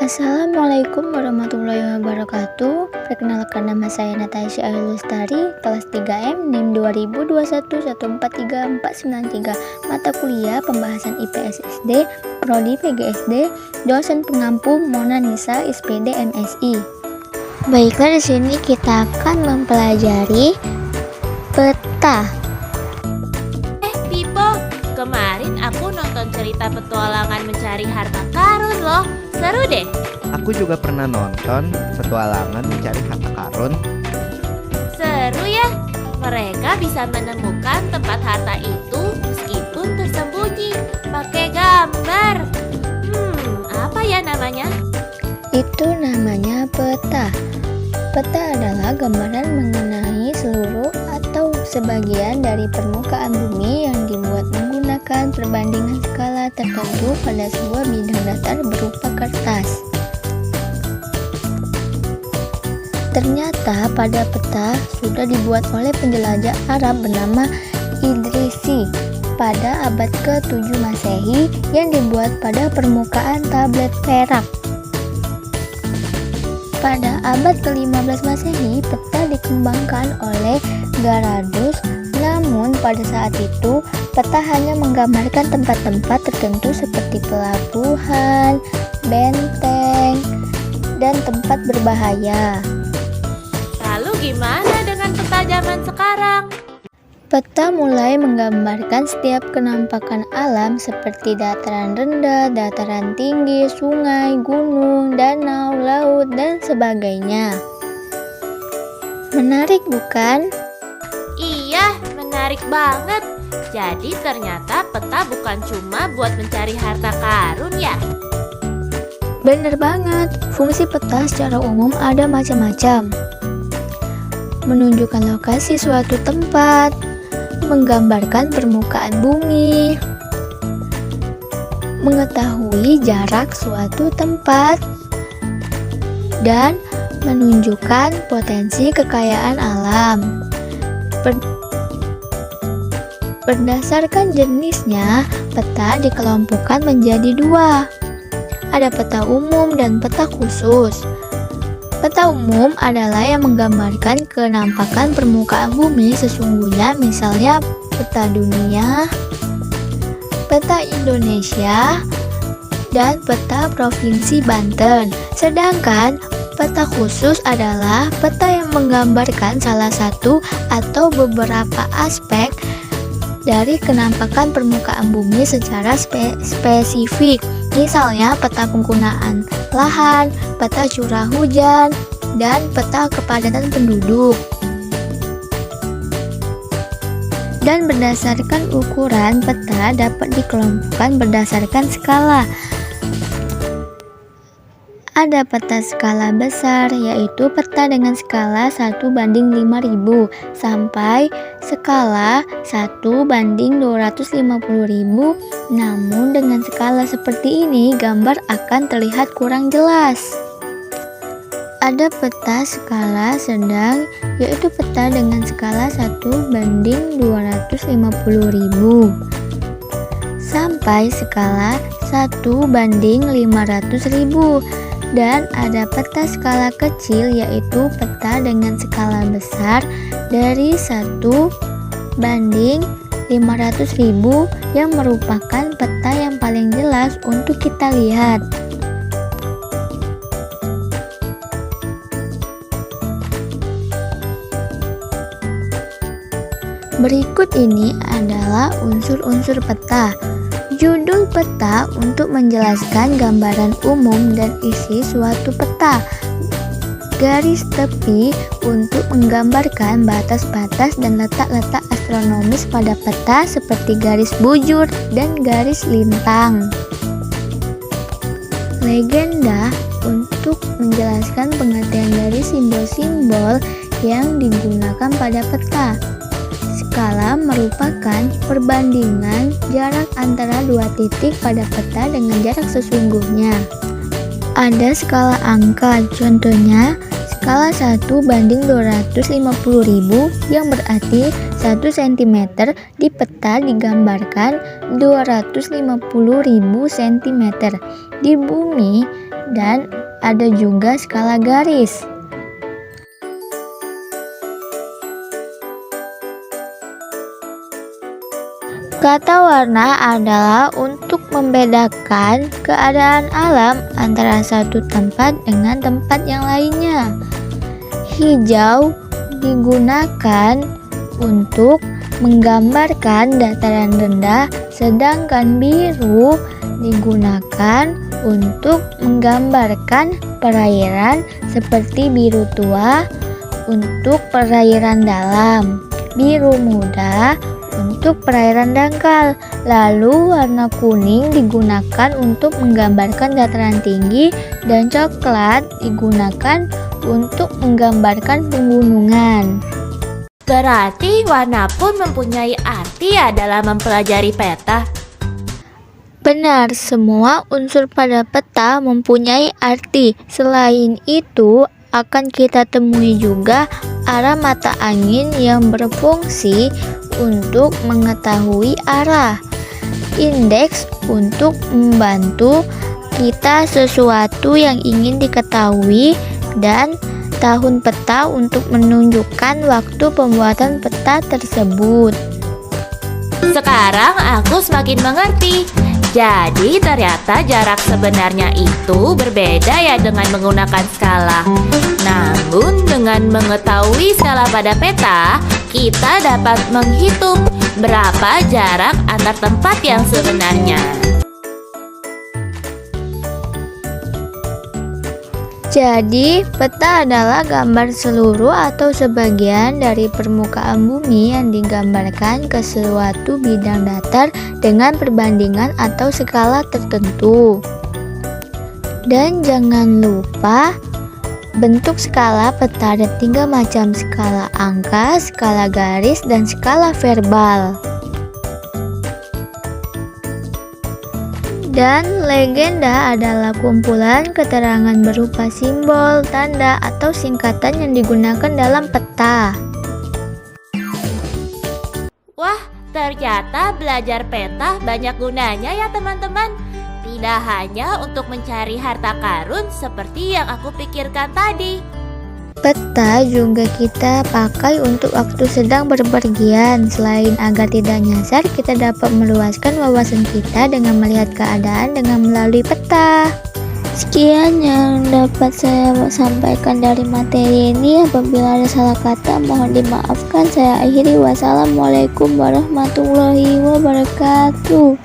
Assalamualaikum warahmatullahi wabarakatuh. Perkenalkan, nama saya Natasha Ailustari, kelas 3M, NIM 2021143493, mata kuliah pembahasan IPS SD, Prodi PGSD, dosen pengampu Mona Nisa, SPD MSI. Baiklah, di sini kita akan mempelajari peta. Pipo, kemarin aku nonton cerita petualangan mencari harta karun loh. Seru deh. Aku juga pernah nonton petualangan mencari harta karun. Seru ya. Mereka bisa menemukan tempat harta itu meskipun tersembunyi pakai gambar. Apa ya namanya? Itu namanya peta. Peta adalah gambaran mengenai seluruh atau sebagian dari permukaan bumi yang dibuat menggunakan perbandingan skala tertentu pada sebuah bidang datar berupa kertas. Ternyata pada peta sudah dibuat oleh penjelajah Arab bernama Idrisi pada abad ke-7 Masehi yang dibuat pada permukaan tablet perak. Pada abad ke-15 Masehi, peta dikembangkan oleh Garados, namun pada saat itu peta hanya menggambarkan tempat-tempat tertentu seperti pelabuhan, benteng, dan tempat berbahaya. Lalu gimana dengan peta zaman sekarang? Peta mulai menggambarkan setiap kenampakan alam seperti dataran rendah, dataran tinggi, sungai, gunung, danau, laut, dan sebagainya. Menarik bukan? Iya, menarik banget. Jadi ternyata peta bukan cuma buat mencari harta karun ya? Bener banget, fungsi peta secara umum ada macam-macam. Menunjukkan lokasi suatu tempat, menggambarkan permukaan bumi, mengetahui jarak suatu tempat, dan menunjukkan potensi kekayaan alam. Berdasarkan jenisnya, peta dikelompokkan menjadi dua. Ada peta umum dan peta khusus. Peta umum adalah yang menggambarkan kenampakan permukaan bumi sesungguhnya, misalnya peta dunia, peta Indonesia, dan peta Provinsi Banten. Sedangkan peta khusus adalah peta yang menggambarkan salah satu atau beberapa aspek dari kenampakan permukaan bumi secara spesifik. Misalnya peta penggunaan lahan, peta curah hujan, dan peta kepadatan penduduk. Dan berdasarkan ukuran, peta dapat dikelompokkan berdasarkan skala. Ada peta skala besar, yaitu peta dengan skala 1:5000 sampai skala 1:250.000. Namun dengan skala seperti ini, gambar akan terlihat kurang jelas. Ada peta skala sedang, yaitu peta dengan skala 1:250.000 sampai skala 1:500.000. Dan ada peta skala kecil, yaitu peta dengan skala besar dari 1:500.000 yang merupakan peta yang paling jelas untuk kita lihat. Berikut ini adalah unsur-unsur peta. Judul peta untuk menjelaskan gambaran umum dan isi suatu peta. Garis tepi untuk menggambarkan batas-batas dan letak-letak astronomis pada peta seperti garis bujur dan garis lintang. Legenda untuk menjelaskan pengertian dari simbol-simbol yang digunakan pada peta. Skala merupakan perbandingan jarak antara dua titik pada peta dengan jarak sesungguhnya. Ada skala angka, contohnya skala 1:250.000 yang berarti 1 cm di peta digambarkan 250.000 cm. Di bumi dan ada juga skala garis. Kata warna adalah untuk membedakan keadaan alam antara satu tempat dengan tempat yang lainnya. Hijau digunakan untuk menggambarkan dataran rendah, sedangkan biru digunakan untuk menggambarkan perairan seperti biru tua untuk perairan dalam, biru muda untuk perairan dangkal. Lalu warna kuning digunakan untuk menggambarkan dataran tinggi dan coklat digunakan untuk menggambarkan pegunungan. Berarti warna pun mempunyai arti ya dalam mempelajari peta. Benar, semua unsur pada peta mempunyai arti. Selain itu, akan kita temui juga arah mata angin yang berfungsi untuk mengetahui arah. Indeks untuk membantu kita sesuatu yang ingin diketahui, dan tahun peta untuk menunjukkan waktu pembuatan peta tersebut. Sekarang aku semakin mengerti. Jadi ternyata jarak sebenarnya itu berbeda ya dengan menggunakan skala. Namun dengan mengetahui skala pada peta, kita dapat menghitung berapa jarak antar tempat yang sebenarnya. Jadi, peta adalah gambar seluruh atau sebagian dari permukaan bumi yang digambarkan ke suatu bidang datar dengan perbandingan atau skala tertentu. Dan jangan lupa, bentuk skala peta ada 3 macam: skala angka, skala garis, dan skala verbal. Dan legenda adalah kumpulan keterangan berupa simbol, tanda, atau singkatan yang digunakan dalam peta. Wah, ternyata belajar peta banyak gunanya ya teman-teman. Tidak hanya untuk mencari harta karun seperti yang aku pikirkan tadi. Peta juga kita pakai untuk waktu sedang berpergian. Selain agar tidak nyasar, kita dapat meluaskan wawasan kita dengan melihat keadaan dengan melalui peta. Sekian yang dapat saya sampaikan dari materi ini. Apabila ada salah kata, mohon dimaafkan. Saya akhiri. Wassalamualaikum warahmatullahi wabarakatuh.